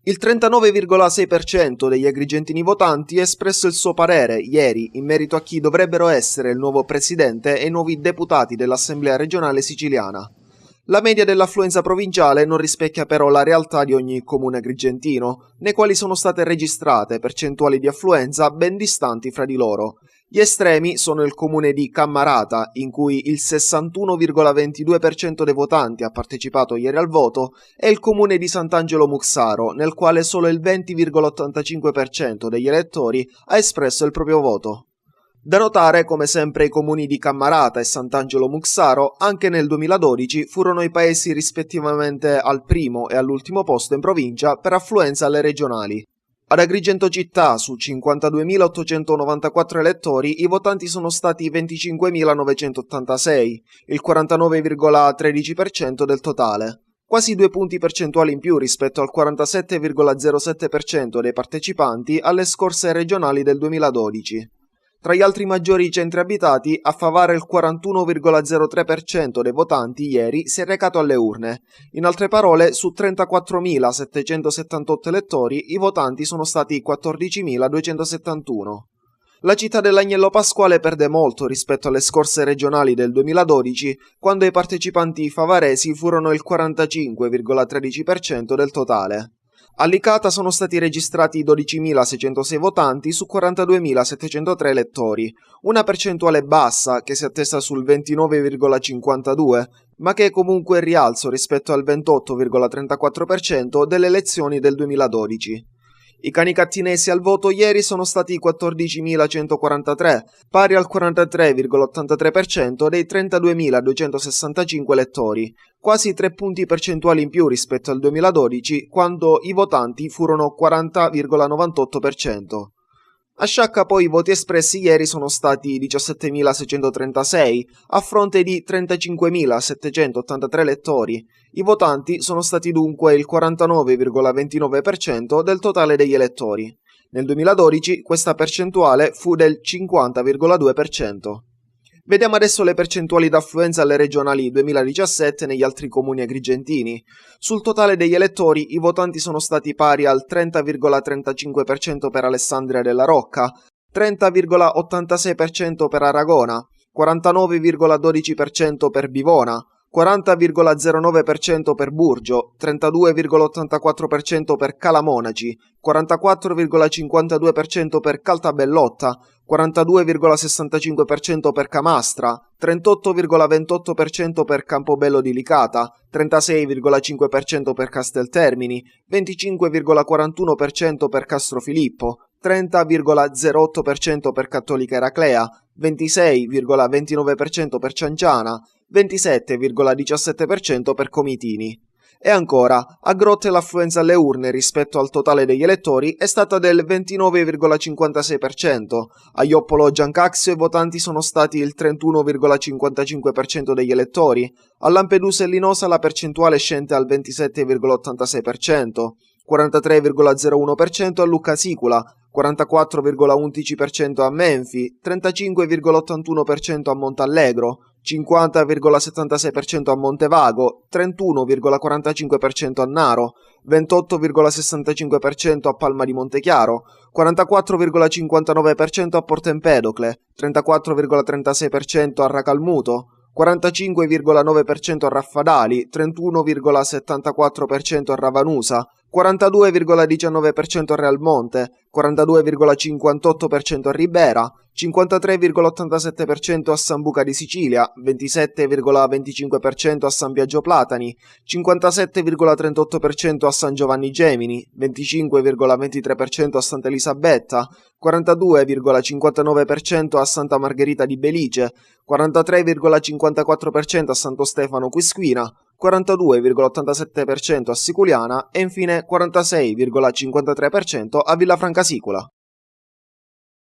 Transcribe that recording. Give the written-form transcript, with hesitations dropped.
Il 39,6% degli agrigentini votanti ha espresso il suo parere ieri in merito a chi dovrebbero essere il nuovo presidente e i nuovi deputati dell'Assemblea regionale siciliana. La media dell'affluenza provinciale non rispecchia però la realtà di ogni comune agrigentino, nei quali sono state registrate percentuali di affluenza ben distanti fra di loro. Gli estremi sono il comune di Cammarata, in cui il 61,22% dei votanti ha partecipato ieri al voto, e il comune di Sant'Angelo Muxaro, nel quale solo il 20,85% degli elettori ha espresso il proprio voto. Da notare come sempre i comuni di Cammarata e Sant'Angelo Muxaro anche nel 2012 furono i paesi rispettivamente al primo e all'ultimo posto in provincia per affluenza alle regionali. Ad Agrigento città, su 52.894 elettori, i votanti sono stati 25.986, il 49,13% del totale, quasi 2 punti percentuali in più rispetto al 47,07% dei partecipanti alle scorse regionali del 2012. Tra gli altri maggiori centri abitati, a Favara il 41,03% dei votanti ieri si è recato alle urne. In altre parole, su 34.778 elettori, i votanti sono stati 14.271. La città dell'Agnello Pasquale perde molto rispetto alle scorse regionali del 2012, quando i partecipanti favaresi furono il 45,13% del totale. A Licata sono stati registrati 12.606 votanti su 42.703 elettori, una percentuale bassa che si attesta sul 29,52, ma che è comunque in rialzo rispetto al 28,34% delle elezioni del 2012. I canicattinesi al voto ieri sono stati 14.143, pari al 43,83% dei 32.265 elettori, quasi 3 punti percentuali in più rispetto al 2012, quando i votanti furono 40,98%. A Sciacca poi i voti espressi ieri sono stati 17.636 a fronte di 35.783 elettori. I votanti sono stati dunque il 49,29% del totale degli elettori. Nel 2012 questa percentuale fu del 50,2%. Vediamo adesso le percentuali d'affluenza alle regionali 2017 negli altri comuni agrigentini. Sul totale degli elettori i votanti sono stati pari al 30,35% per Alessandria della Rocca, 30,86% per Aragona, 49,12% per Bivona, 40,09% per Burgio, 32,84% per Calamonaci, 44,52% per Caltabellotta, 42,65% per Camastra, 38,28% per Campobello di Licata, 36,5% per Casteltermini, 25,41% per Castrofilippo, 30,08% per Cattolica Eraclea, 26,29% per Cianciana, 27,17% per Comitini. E ancora, a Grotte l'affluenza alle urne rispetto al totale degli elettori è stata del 29,56%, a Ioppolo Giancaxio i votanti sono stati il 31,55% degli elettori, a Lampedusa e Linosa la percentuale scende al 27,86%, 43,01% a Lucca Sicula, 44,11% a Menfi, 35,81% a Montallegro, 50,76% a Montevago, 31,45% a Naro, 28,65% a Palma di Montechiaro, 44,59% a Porto Empedocle, 34,36% a Racalmuto, 45,9% a Raffadali, 31,74% a Ravanusa, 42,19% a Realmonte, 42,58% a Ribera, 53,87% a Sambuca di Sicilia, 27,25% a San Biagio Platani, 57,38% a San Giovanni Gemini, 25,23% a Santa Elisabetta, 42,59% a Santa Margherita di Belice, 43,54% a Santo Stefano Quisquina, 42,87% a Siculiana e infine 46,53% a Villafranca Sicula.